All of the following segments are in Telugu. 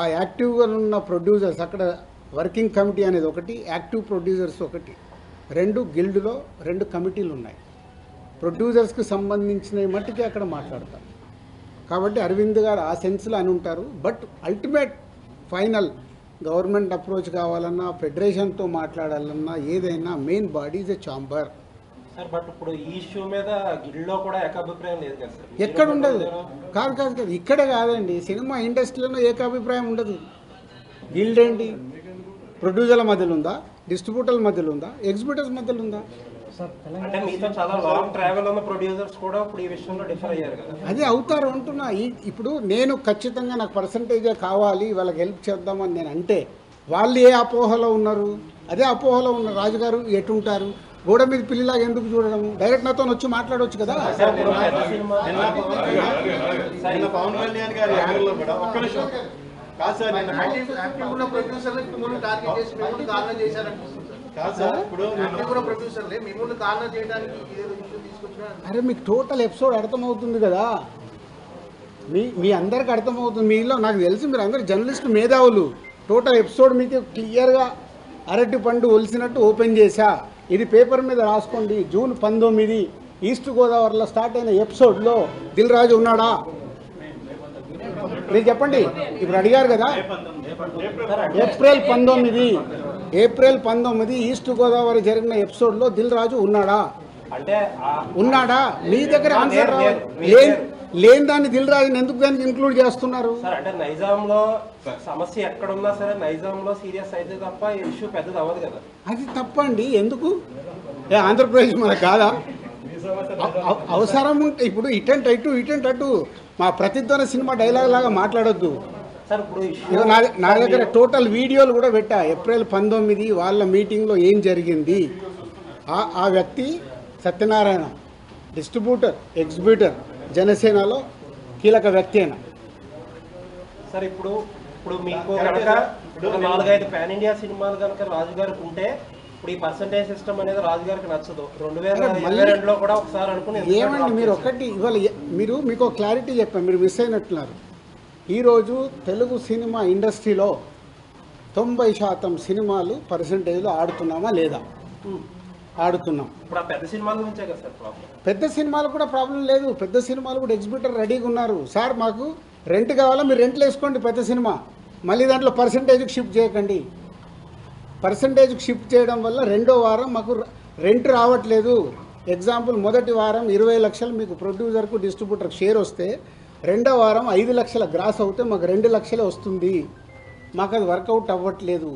ఆ యాక్టివ్గా ఉన్న ప్రొడ్యూసర్స్ అక్కడ వర్కింగ్ కమిటీ అనేది ఒకటి, యాక్టివ్ ప్రొడ్యూసర్స్ ఒకటి, రెండు గిల్డ్లో 2 కమిటీలు ఉన్నాయి. ప్రొడ్యూసర్స్కి సంబంధించిన మట్టికి అక్కడ మాట్లాడతారు. కాబట్టి అరవింద్ గారు ఆ సెన్స్లో అని ఉంటారు. But ultimate final government approach కావాలన్నా, ఫెడరేషన్తో మాట్లాడాలన్నా, ఏదైనా main body is a chamber. Sir but ఇప్పుడు ఈ ఇష్యూ మీద గిల్డ్లో కూడా ఏకాభిప్రాయం లేదు కదా సార్? ఎక్కడ ఉండదు. కాదు ఇక్కడే కాదండి, సినిమా ఇండస్ట్రీలో ఏకాభిప్రాయం ఉండదు. గిల్డ్ ఏంటి? ప్రొడ్యూసర్ల మధ్యలో ఉందా, డిస్ట్రిబ్యూటర్ల మధ్యలో ఉందా, ఎగ్జిబ్యూటర్స్ మధ్యలో ఉందా? అంటే మీతో చాలా లాంగ్ ట్రావెల్ ఉన్న ప్రొడ్యూసర్స్ కూడా ఇప్పుడు ఈ విషయంలో డిఫర్ అయ్యారు కదా? అదే అవుతారు అంటున్నా. ఇప్పుడు నేను ఖచ్చితంగా నాకు పర్సంటేజే కావాలి, వాళ్ళకి హెల్ప్ చేద్దామని నేను అంటే, వాళ్ళు ఏ అపోహలో ఉన్నారు? అదే అపోహలో ఉన్న రాజుగారు ఎటుంటారు? గోడ మీద పిల్లిలాగా ఎందుకు చూడడం? డైరెక్ట్ నాతో వచ్చి మాట్లాడవచ్చు కదా. పవన్ కళ్యాణ్ గారి యాంగిల్లో కూడా ఒక్క నిమిషం కాదు సార్, యాక్టివ్ ఉన్న ప్రొడ్యూసర్లు మిమ్మల్ని టార్గెట్ చేసి మిమ్మల్ని కార్నర్ చేశారనిపిస్తుంది సార్. కాదు సార్, ఇప్పుడు యాక్టివ్ ఉన్న ప్రొడ్యూసర్లే మిమ్మల్ని కార్నర్ చేయడానికి ఏదో ఇష్యూ తీసుకొచ్చినా. అరే మీకు టోటల్ ఎపిసోడ్ అర్థమవుతుంది కదా, మీ అందరికి అర్థమవుతుంది. మీలో నాకు తెలిసి మీరు అందరు జర్నలిస్టు మేధావులు. టోటల్ ఎపిసోడ్ మీకు క్లియర్గా అరటి పండు ఒలిసినట్టు ఓపెన్ చేశా. ఇది పేపర్ మీద రాసుకోండి. జూన్ 19 ఈస్ట్ గోదావరిలో స్టార్ట్ అయిన ఎపిసోడ్లో దిల్ రాజు ఉన్నాడా? మీరు చెప్పండి. ఇప్పుడు అడిగారు కదా, ఏప్రిల్ 19 ఈస్ట్ గోదావరి జరిగిన ఎపిసోడ్లో దిల్ రాజు ఉన్నాడా? అంటే ఉన్నాడా? మీ దగ్గర ఆన్సర్ లేని దాన్ని దిల్ రాజుని ఎందుకు దానికి ఇంక్లూడ్ చేస్తున్నారు? సార్ అంటే నైజాంలో సమస్య ఎక్కడున్నా సరే నైజాంలో సీరియస్ అయితే తప్ప ఈ ఇష్యూ పెద్దది అవ్వదు కదా? అది తప్పండి. ఎందుకు? ఆంధ్రప్రదేశ్ మనకు కాదా? అవసరం ఉంటే ఇప్పుడు ఇటెంట్ అటు మా ప్రతిధ్వన సినిమా డైలాగ్ లాగా మాట్లాడొద్దు సార్. ఇప్పుడు నా దగ్గర టోటల్ వీడియోలు కూడా పెట్టా. ఏప్రిల్ 19 వాళ్ళ మీటింగ్లో ఏం జరిగింది. ఆ వ్యక్తి సత్యనారాయణ, డిస్ట్రిబ్యూటర్, ఎగ్జిబ్యూటర్, జనసేనలో కీలక వ్యక్తి అయినా. సార్ ఇప్పుడు మీకు కనుక 4-5 పాన్ ఇండియా సినిమాలు కనుక రాజుగారికి ఉంటే ఇప్పుడు ఈ పర్సంటేజ్ సిస్టమ్ అనేది రాజుగారికి నచ్చదు. 2022లో కూడా ఒకసారి అనుకుని ఏమండి మీరు ఒకటి ఇవాళ మీకు క్లారిటీ చెప్పాను, మీరు మిస్ అయినట్టున్నారు. ఈరోజు తెలుగు సినిమా ఇండస్ట్రీలో 90% సినిమాలు పర్సంటేజ్లో ఆడుతున్నామా లేదా? ఆడుతున్నాం. ఇప్పుడు ఆ పెద్ద సినిమాల గురించే కదా సార్ ప్రాబ్లం? పెద్ద సినిమాలు కూడా ప్రాబ్లం లేదు. పెద్ద సినిమాలు కూడా ఎగ్జిబ్యూటర్ రెడీగా ఉన్నారు. సార్ మాకు రెంట్ కావాలా, మీరు రెంట్లు వేసుకోండి పెద్ద సినిమా, మళ్ళీ దాంట్లో పర్సంటేజ్కి షిఫ్ట్ చేయకండి. పర్సంటేజ్కి షిఫ్ట్ చేయడం వల్ల రెండో వారం మాకు రెంట్ రావట్లేదు. ఎగ్జాంపుల్, మొదటి వారం 20 లక్షలు మీకు ప్రొడ్యూసర్కు డిస్ట్రిబ్యూటర్కి షేర్ వస్తే, రెండో వారం 5 లక్షల గ్రాస్ అవుతే మాకు 2 లక్షలే వస్తుంది. మాకు అది వర్కౌట్ అవ్వట్లేదు.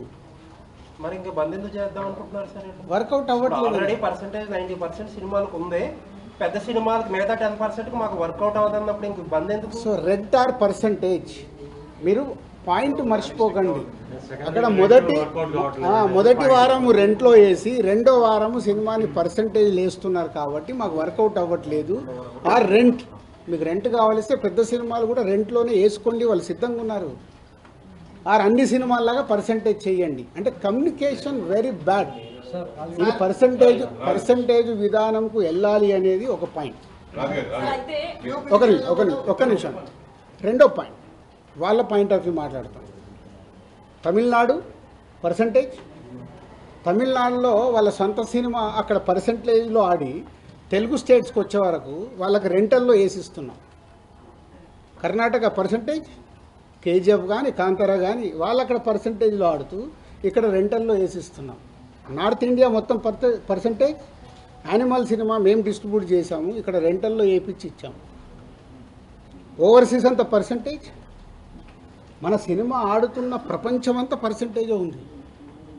మరి ఇంకా బంద్ ఎందుకు చేద్దాం అనుకుంటున్నారు సార్? వర్కౌట్ అవ్వట్లేదు. ఆల్రెడీ పర్సంటేజ్ 90% సినిమాలకు ఉంది, పెద్ద సినిమాలకు మిగతా 10% మాకు వర్కౌట్ అవుతున్నప్పుడు ఇంక బంద్ ఎందుకు? సో రెంట్ ఆర్ పర్సంటేజ్, మీరు పాయింట్ మర్చిపోకండి. అక్కడ మొదటి వారము రెంట్లో వేసి రెండో వారము సినిమాని పర్సంటేజ్ వేస్తున్నారు కాబట్టి మాకు వర్కౌట్ అవ్వట్లేదు. ఆ రెంట్, మీకు రెంట్ కావాలిస్తే పెద్ద సినిమాలు కూడా రెంట్లోనే వేసుకోండి, వాళ్ళు సిద్ధంగా ఉన్నారు. ఆర్ అన్ని సినిమాల్లాగా పర్సంటేజ్ చేయండి అంటే కమ్యూనికేషన్ వెరీ బ్యాడ్. ఇది పర్సంటేజ్ విధానంకు వెళ్ళాలి అనేది ఒక పాయింట్. ఒక నిమిషం. రెండో పాయింట్, వాళ్ళ పాయింట్ ఆఫ్ వ్యూ మాట్లాడతాం. తమిళనాడు పర్సంటేజ్, తమిళనాడులో వాళ్ళ సొంత సినిమా అక్కడ పర్సంటేజ్లో ఆడి తెలుగు స్టేట్స్కి వచ్చే వరకు వాళ్ళకి రెంటల్లో వేసిస్తున్నాం. కర్ణాటక పర్సంటేజ్, కేజీఎఫ్ కానీ కాంతారా కానీ వాళ్ళు అక్కడ పర్సంటేజ్లో ఆడుతూ ఇక్కడ రెంటల్లో వేసిస్తున్నాం. నార్త్ ఇండియా మొత్తం పర్సంటేజ్, యానిమల్ సినిమా మేము డిస్ట్రిబ్యూట్ చేసాము, ఇక్కడ రెంటల్లో వేయించి ఇచ్చాము. ఓవర్సీస్ అంతా పర్సంటేజ్. మన సినిమా ఆడుతున్న ప్రపంచమంతా పర్సంటేజే ఉంది.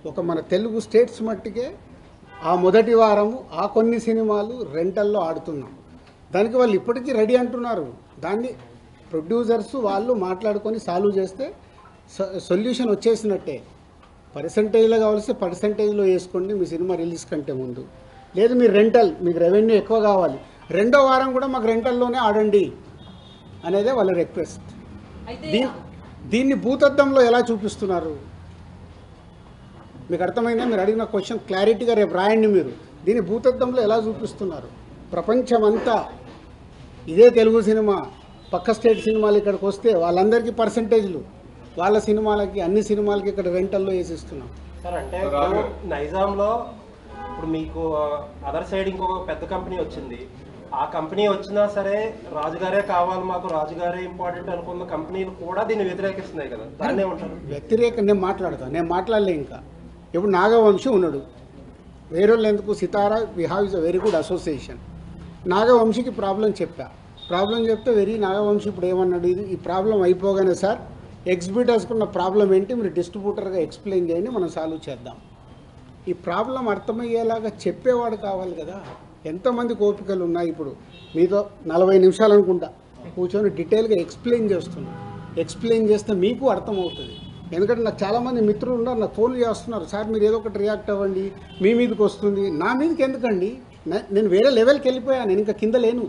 ఒక మన తెలుగు స్టేట్స్ మట్టికే ఆ మొదటి వారము ఆ కొన్ని సినిమాలు రెంటల్లో ఆడుతున్నాం. దానికి వాళ్ళు ఇప్పటికీ రెడీ అంటున్నారు. దాన్ని ప్రొడ్యూసర్స్ వాళ్ళు మాట్లాడుకొని సాల్వ్ చేస్తే సొల్యూషన్ వచ్చేసినట్టే. పర్సంటేజ్లో కావాల్సి పర్సంటేజ్లో వేసుకోండి మీ సినిమా రిలీజ్ కంటే ముందు. లేదు మీరు రెంటల్, మీకు రెవెన్యూ ఎక్కువ కావాలి, రెండో వారం కూడా మాకు రెంటల్లోనే ఆడండి అనేదే వాళ్ళ రిక్వెస్ట్. దీన్ని భూతద్దంలో ఎలా చూపిస్తున్నారు మీకు అర్థమైందా? మీరు అడిగిన క్వశ్చన్ క్లారిటీగా రేపు రాయండి. మీరు దీన్ని భూతద్దంలో ఎలా చూపిస్తున్నారు? ప్రపంచమంతా ఇదే తెలుగు సినిమా, పక్క స్టేట్ సినిమాలు ఇక్కడికి వస్తే వాళ్ళందరికీ పర్సంటేజ్లు, వాళ్ళ సినిమాలకి అన్ని సినిమాలకి ఇక్కడ రెంటల్లో వేసిస్తున్నాం. సార్ అంటే ఇప్పుడు నైజాంలో ఇప్పుడు మీకు అదర్ సైడ్ ఇంకొక పెద్ద కంపెనీ వచ్చింది. ఆ కంపెనీ వచ్చినా సరే రాజుగారే కావాలి, మాకు రాజుగారే ఇంపార్టెంట్ అనుకున్న కంపెనీలు కూడా దీన్ని వ్యతిరేకిస్తున్నాయి కదా, దాన్నే ఉంటారు. వ్యతిరేకం నేను మాట్లాడలే. ఇంకా ఇప్పుడు నాగవంశీ ఉన్నాడు, వేరే వాళ్ళు ఎందుకు, Sitara we have is a very good association. నాగవంశీకి ప్రాబ్లం చెప్తే వెరీ నాగవంశీ ఇప్పుడు ఏమన్నాడు, ఈ ప్రాబ్లం అయిపోగానే సార్ ఎగ్జిబిటర్స్కున్న ప్రాబ్లం ఏంటి మీరు డిస్ట్రిబ్యూటర్గా ఎక్స్ప్లెయిన్ చేయండి, మనం సాల్వ్ చేద్దాం. ఈ ప్రాబ్లం అర్థమయ్యేలాగా చెప్పేవాడు కావాలి కదా. ఎంతమంది ఓపికలు ఉన్నాయి. ఇప్పుడు మీతో 40 నిమిషాలు అనుకుంటా కూర్చొని డీటెయిల్గా ఎక్స్ప్లెయిన్ చేస్తే మీకు అర్థమవుతుంది. ఎందుకంటే నాకు చాలామంది మిత్రులు ఉన్నారు, నాకు ఫోన్లు చేస్తున్నారు, సార్ మీరు ఏదో ఒకటి రియాక్ట్ అవ్వండి, మీ మీదకి వస్తుంది. నా మీదకి ఎందుకండి, నేను వేరే లెవెల్కి వెళ్ళిపోయాను, నేను ఇంకా కింద లేను.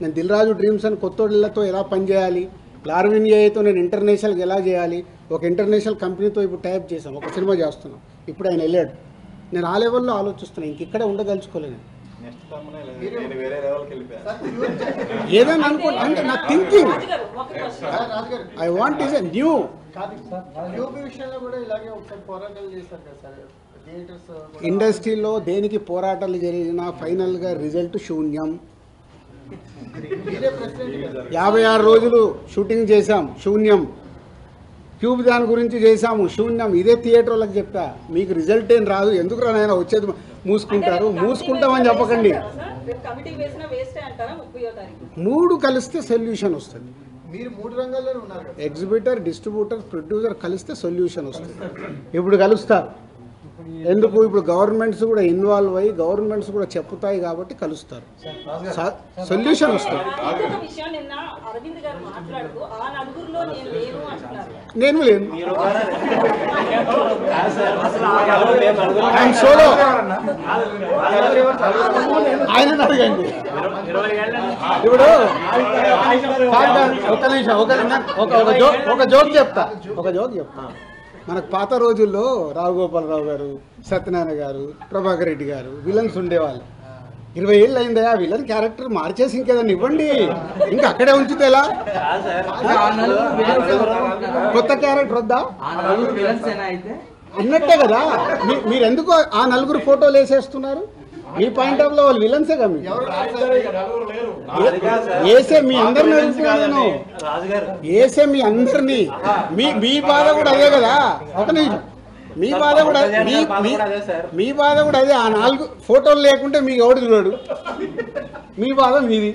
నేను దిల్ రాజు డ్రీమ్స్ అని కొత్తోళ్ళతో ఎలా పనిచేయాలి, లార్విన్ ఏఐతో నేను ఇంటర్నేషనల్కి ఎలా చేయాలి, ఒక ఇంటర్నేషనల్ కంపెనీతో ఇప్పుడు టైప్ చేసాం, ఒక సినిమా చేస్తున్నాం. ఇప్పుడు ఆయన వెళ్ళాడు, నేను ఆ లెవెల్లో ఆలోచిస్తున్నాను, ఇంక ఇక్కడే ఉండదలుచుకోలేను. ఏదైనా అనుకోండి, అంటే నా thinking I want is a new. విషయంలో కూడా ఇలాగే ఒకసారి పోరాటాలు చేశారు కదా సార్ థియేటర్స్. ఇండస్ట్రీలో దేనికి పోరాటాలు జరిగినా ఫైనల్గా రిజల్ట్ శూన్యం. 56 రోజులు షూటింగ్ చేశాం, శూన్యం. క్యూబ్ దాని గురించి చేశాము, శూన్యం. ఇదే థియేటర్ వాళ్ళకి చెప్పా, మీకు రిజల్ట్ ఏం రాదు, ఎందుకు రానైనా వచ్చేది మూసుకుంటామని చెప్పకండి. 3 కలిస్తే సొల్యూషన్ వస్తుంది. మీరు 3 రంగాల్లోనే ఉన్నారు కదా, ఎగ్జిబిటర్, డిస్ట్రిబ్యూటర్, ప్రొడ్యూసర్ కలిస్తే సొల్యూషన్ వస్తుంది. ఇప్పుడు కలుస్తారు ఎందుకు, ఇప్పుడు గవర్నమెంట్స్ కూడా ఇన్వాల్వ్ అయ్యి గవర్నమెంట్స్ కూడా చెప్తాయి కాబట్టి కలుస్తారు, సొల్యూషన్ వస్తుంది. నేను లేను, ఆయన సోలో. ఆయన అడగండి. ఇప్పుడు ఒక నిమిషం, ఒక జోక్ చెప్తా. మనకు పాత రోజుల్లో రావుగోపాలరావు గారు, సత్యనారాయణ గారు, ప్రభాకర్ రెడ్డి గారు విలన్స్ ఉండేవాళ్ళు. 20 ఏళ్ళు అయిందా ఆ విలన్ క్యారెక్టర్ మార్చేసి ఇంకేదన్నా ఇవ్వండి, ఇంకా అక్కడే ఉంచితే ఎలా? కొత్త క్యారెక్టర్ వద్దా అన్నట్టే కదా. మీరు ఎందుకు ఆ 4 ఫోటోలు వేసేస్తున్నారు? మీ పాయింట్ ఆఫ్ లో వాళ్ళు విలన్సే కదా. వేసే మీ అందరిని అడుగుతున్నాను, వేసే మీ అందరినీ. మీ బాధ కూడా అదే కదా. ఒక మీ బాధ కూడా మీ బాధ కూడా అదే. ఆ 4 ఫోటోలు లేకుంటే మీకు ఎవడు చూడాడు, మీ బాధ మీది.